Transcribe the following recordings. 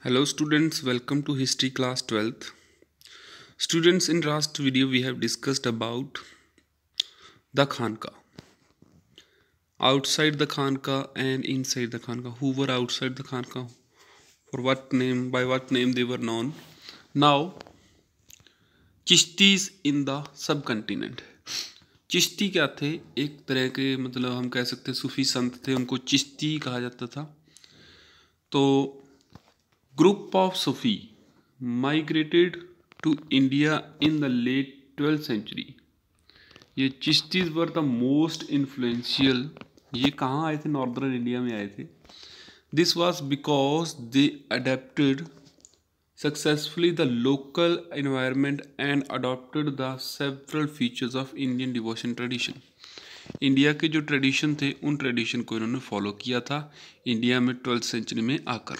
Hello students, welcome to history class 12th. Students, in last video we have discussed about the Khanka. Outside the Khanka and inside the Khanka. Who were outside the Khanka? For what name, by what name they were known. Now, Chishtis in the subcontinent. Chishti क्या थे? एक तरह के मतलब हम कह सकते सूफी संत थे, उनको चिश्ती कहा जाता था. तो group of Sufi migrated to India in the late 12th century. ये चिश्तीज वर द मोस्ट इन्फ्लुएंशियल. ये कहाँ आए थे? नॉर्दर्न इंडिया में आए थे. This was because they adapted successfully the local environment and adopted the several features of Indian devotion tradition. India के जो ट्रेडिशन थे उन ट्रेडिशन को इन्होंने फॉलो किया था इंडिया में 12th सेंचुरी में आकर.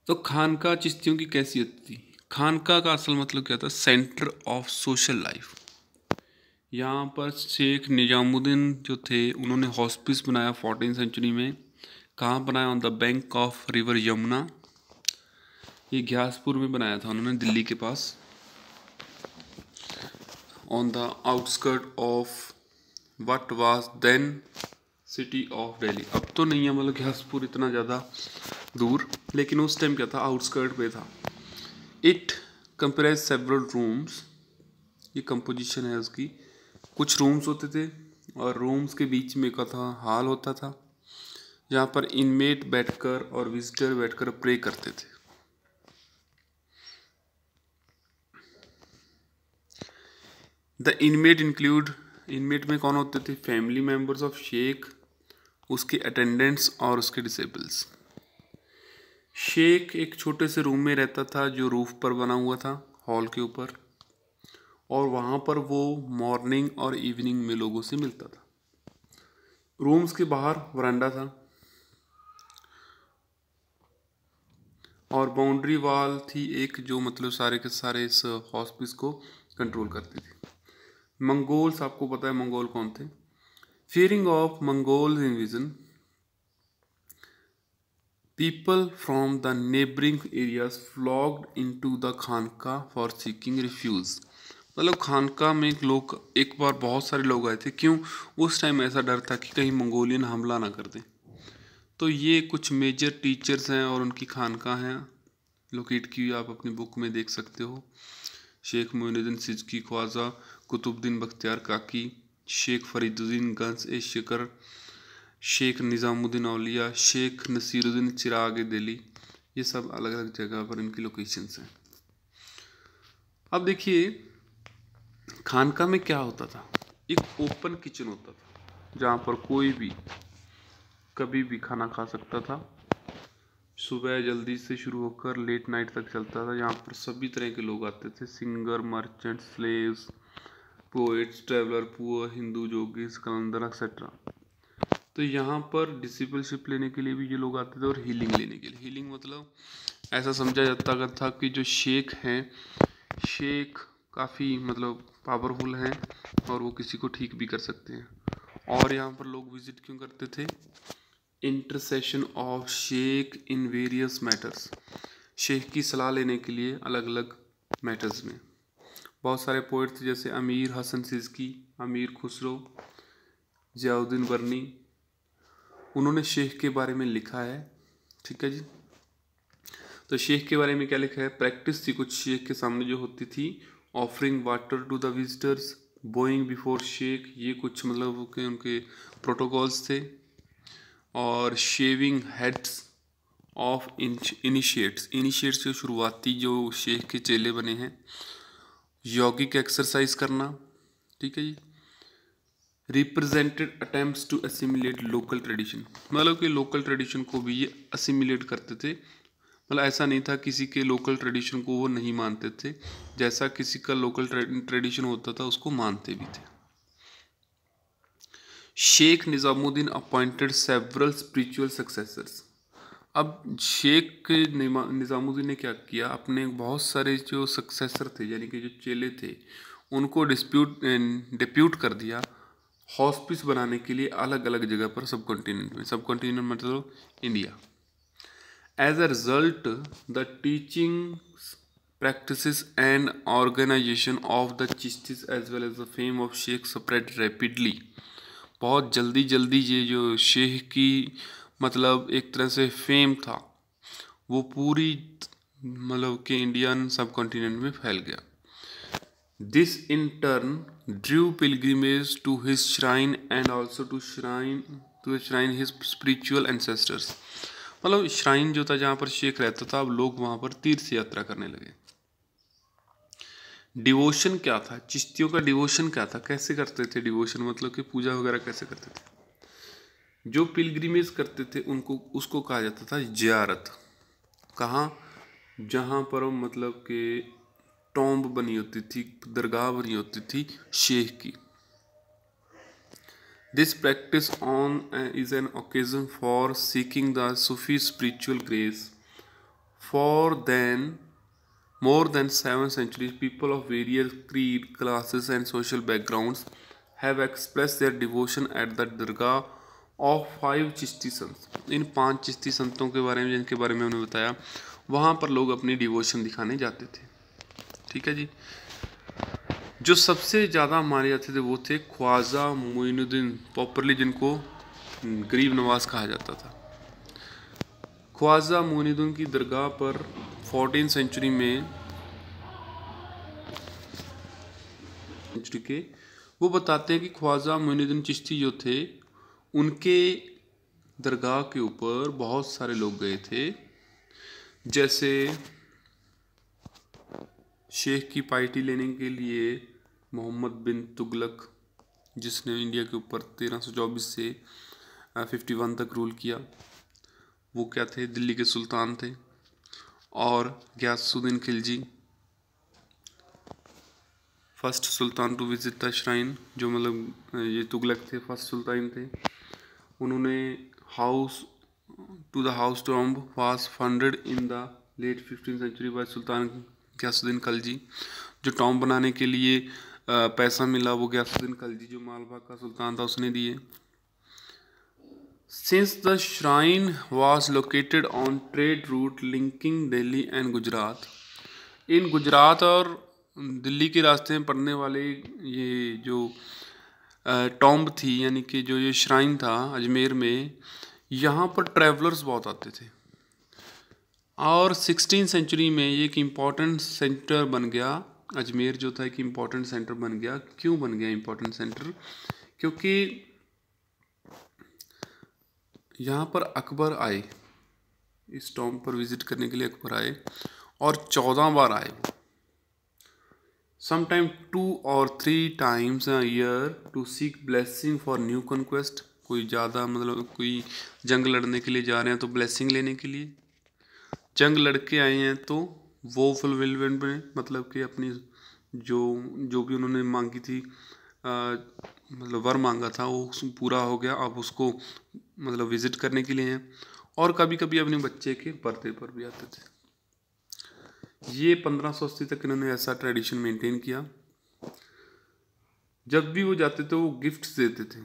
तो खानका चिश्तियों की कैसियत थी. खानका का असल मतलब क्या था? Centre of social life. यहाँ पर शेख निजामुद्दीन जो थे उन्होंने हॉस्पिस बनाया 14th सेंचुरी में. कहाँ बनाया? On the bank of river Yamuna. ये घ्यासपुर में बनाया था उन्होंने, दिल्ली के पास, on the outskirt of what was then city of Delhi. अब तो नहीं है मतलब घ्यासपुर इतना ज़्यादा दूर, लेकिन उस टाइम क्या था? आउटस्कर्ट पे था. It comprise several rooms. ये कंपोजिशन है उसकी. कुछ रूम्स होते थे और रूम्स के बीच में का था हॉल होता था जहाँ पर इनमेट बैठकर और विजिटर बैठकर प्रे करते थे. The inmate include. इनमेट में कौन होते थे? फैमिली मेम्बर्स ऑफ शेख, उसके अटेंडेंट्स और उसके डिसेबल्स. शेख एक छोटे से रूम में रहता था जो रूफ पर बना हुआ था हॉल के ऊपर, और वहाँ पर वो मॉर्निंग और इवनिंग में लोगों से मिलता था. रूम्स के बाहर वरांडा था और बाउंड्री वॉल थी एक जो मतलब सारे के सारे इस हॉस्पिस को कंट्रोल करती थी. मंगोल्स, आपको पता है मंगोल कौन थे? Fearing of Mongols invasion, people from the neighbouring areas flocked into the khanqah for seeking refuge. मतलब खानका में लोग एक बार बहुत सारे लोग आए थे. क्यों? उस टाइम ऐसा डर था कि कहीं मंगोलियन हमला ना कर दें. तो ये कुछ मेजर टीचर्स हैं और उनकी खानका हैं लोकेट की, आप अपनी बुक में देख सकते हो. शेख मोइनुद्दीन सिजकी ख्वाजा, कुतुबुद्दीन बख्तियार काकी, शेख फरीदुद्दीन गंज ए शिकर, शेख निज़ामुद्दीन औलिया, शेख नसीरुद्दीन चिराग दिल्ली. ये सब अलग अलग जगह पर इनकी लोकेशंस हैं. अब देखिए खानका में क्या होता था. एक ओपन किचन होता था जहाँ पर कोई भी कभी भी खाना खा सकता था. सुबह जल्दी से शुरू होकर लेट नाइट तक चलता था. यहाँ पर सभी तरह के लोग आते थे. Singer, merchant, slaves, poets, traveller, poor, Hindu, जोगीस, कलंदर एक्सेट्रा. तो यहाँ पर डिसिपलशिप लेने के लिए भी ये लोग आते थे और हीलिंग लेने के लिए. हीलिंग मतलब ऐसा समझा जाता था कि जो शेख हैं, शेख काफ़ी मतलब पावरफुल हैं और वो किसी को ठीक भी कर सकते हैं. और यहाँ पर लोग विजिट क्यों करते थे? Intercession of sheikh in various matters. शेख की सलाह लेने के लिए अलग अलग मैटर्स में. बहुत सारे पोइट थे जैसे अमीर हसन सिजकी, अमीर खुसरो, जियाउद्दीन बर्नी. उन्होंने शेख के बारे में लिखा है. ठीक है जी. तो शेख के बारे में क्या लिखा है? प्रैक्टिस थी कुछ शेख के सामने जो होती थी. Offering water to the visitors, bowing before sheikh, ये कुछ मतलब उनके प्रोटोकॉल्स थे. और shaving heads of initiates. Initiates जो शुरुआती जो शेख के चेले बने हैं. यौगिक एक्सरसाइज करना. ठीक है जी. Represented attempts to assimilate local tradition. मतलब कि लोकल ट्रेडिशन को भी ये असिमिलेट करते थे. मतलब ऐसा नहीं था किसी के लोकल ट्रेडिशन को वो नहीं मानते थे, जैसा किसी का लोकल ट्रेडिशन होता था उसको मानते भी थे. Sheikh Nizamuddin appointed several spiritual successors. अब शेख निज़ामुद्दीन ने क्या किया? अपने बहुत सारे जो सक्सेसर थे यानी कि जो चेले थे उनको डिप्यूट कर दिया हॉस्पिस बनाने के लिए अलग अलग जगह पर सब कॉन्टिनेंट में. सब कॉन्टिनेंट मतलब India. As a result, the teaching practices and organization of the Chishtis as well as the fame of Sheikh spread rapidly. बहुत जल्दी जल्दी ये जो शेख की मतलब एक तरह से फेम था वो पूरी मतलब कि इंडियन सब कॉन्टिनेंट में फैल गया. This in turn drew pilgrimage to his shrine and also to shrine his spiritual ancestors. मतलब श्राइन जो था जहाँ पर शेख रहता था अब लोग वहाँ पर तीर्थ यात्रा करने लगे. डिवोशन क्या था, चिश्तियों का डिवोशन क्या था, कैसे करते थे डिवोशन, मतलब कि पूजा वगैरह कैसे करते थे. जो पिलग्रिमेज करते थे उनको उसको कहा जाता था जियारत. कहाँ, जहाँ पर मतलब कि टॉम्ब बनी होती थी, दरगाह बनी होती थी शेख की. This practice is an occasion for seeking the Sufi spiritual grace. For more than 7 centuries, people of various creed, classes, and social backgrounds have expressed their devotion at the Dargah of 5 Chishti संत. इन 5 चिश्ती संतों के बारे में जिनके बारे में हमने बताया वहाँ पर लोग अपनी डिवोशन दिखाने जाते थे. ठीक है जी. जो सबसे ज़्यादा माने जाते थे वो थे ख्वाजा मोइनुद्दीन, पॉपुलरली जिनको गरीब नवाज कहा जाता था. ख्वाजा मोइनुद्दीन की दरगाह पर 14वीं सेंचुरी में के वो बताते हैं कि ख्वाजा मोइनुद्दीन चिश्ती जो थे उनके दरगाह के ऊपर बहुत सारे लोग गए थे. जैसे शेख की पार्टी लेने के लिए मोहम्मद बिन तुगलक, जिसने इंडिया के ऊपर 1324 से 51 तक रूल किया, वो क्या थे, दिल्ली के सुल्तान थे. और Ghiyasuddin Khilji, first sultan to visit the shrine, जो मतलब ये तुगलक थे, फर्स्ट सुल्तान थे. उन्होंने house tomb was funded in the late 15th century by sultan Ghiyasuddin Khilji. जो टॉम्ब बनाने के लिए पैसा मिला वो गयासुद्दीन खिलजी जो मालवा का सुल्तान था उसने दिए. Since the shrine was located on trade route linking Delhi and Gujarat, इन गुजरात और दिल्ली के रास्ते में पड़ने वाले ये जो टॉम्ब थी यानी कि जो ये श्राइन था अजमेर में, यहाँ पर ट्रैवलर्स बहुत आते थे. और 16th सेंचुरी में ये एक इम्पॉर्टेंट सेंटर बन गया. अजमेर जो था एक इम्पॉर्टेंट सेंटर बन गया. क्यों बन गया इम्पॉर्टेंट सेंटर? क्योंकि यहाँ पर अकबर आए, इस टॉम्ब पर विजिट करने के लिए अकबर आए और 14 बार आए. Sometime 2 or 3 times a year to seek blessing for new conquest. कोई ज़्यादा मतलब कोई जंग लड़ने के लिए जा रहे हैं तो ब्लेसिंग लेने के लिए, जंग लड़के आए हैं तो वो फुलफिलमेंट में मतलब कि अपनी जो भी उन्होंने मांगी थी मतलब वर मांगा था वो पूरा हो गया. अब उसको मतलब विज़िट करने के लिए हैं. और कभी कभी अपने बच्चे के बर्थडे पर भी आते थे. ये 1580 तक इन्होंने ऐसा ट्रेडिशन मेंटेन किया. जब भी वो जाते थे वो गिफ्ट्स देते थे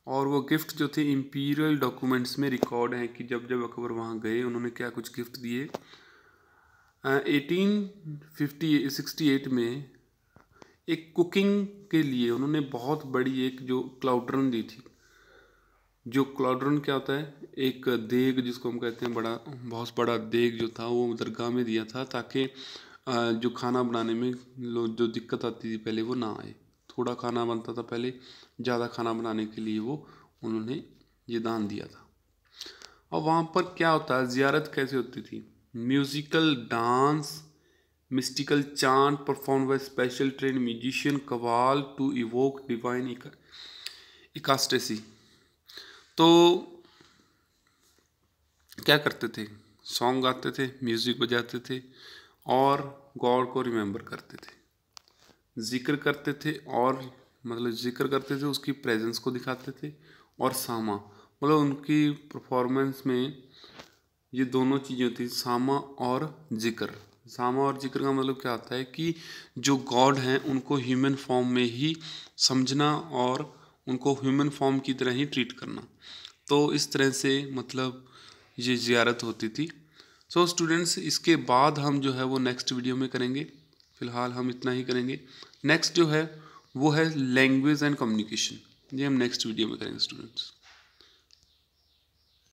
और वो गिफ्ट जो थे इंपीरियल डॉक्यूमेंट्स में रिकॉर्ड हैं कि जब जब अकबर वहाँ गए उन्होंने क्या कुछ गिफ्ट दिए. 1868 में एक कुकिंग के लिए उन्होंने बहुत बड़ी एक जो क्लाउड्रन दी थी. जो क्लाउड्रन क्या होता है, एक देग जिसको हम कहते हैं, बड़ा बहुत बड़ा देग जो था वो दरगाह में दिया था ताकि जो खाना बनाने में जो दिक्कत आती थी पहले वो ना आए. थोड़ा खाना बनता था पहले, ज़्यादा खाना बनाने के लिए वो उन्होंने ये दान दिया था. और वहाँ पर क्या होता है, ज़ियारत कैसे होती थी, musical dance, mystical chant perform by special train musician qawwal to evoke divine ecstasy. तो क्या करते थे, सॉन्ग गाते थे, म्यूज़िक बजाते थे और गॉड को रिमेंबर करते थे, जिक्र करते थे और मतलब जिक्र करते थे, उसकी प्रेजेंस को दिखाते थे. और सामा मतलब उनकी परफॉर्मेंस में ये दोनों चीज़ें होती, सामा और जिक्र. सामा और जिक्र का मतलब क्या होता है कि जो गॉड हैं उनको ह्यूमन फॉर्म में ही समझना और उनको ह्यूमन फॉर्म की तरह ही ट्रीट करना. तो इस तरह से मतलब ये ज़ियारत होती थी। सो स्टूडेंट्स, इसके बाद हम जो है वो नेक्स्ट वीडियो में करेंगे। फ़िलहाल हम इतना ही करेंगे। नेक्स्ट जो है वो है लैंग्वेज एंड कम्युनिकेशन। ये हम नेक्स्ट वीडियो में करेंगे स्टूडेंट्स।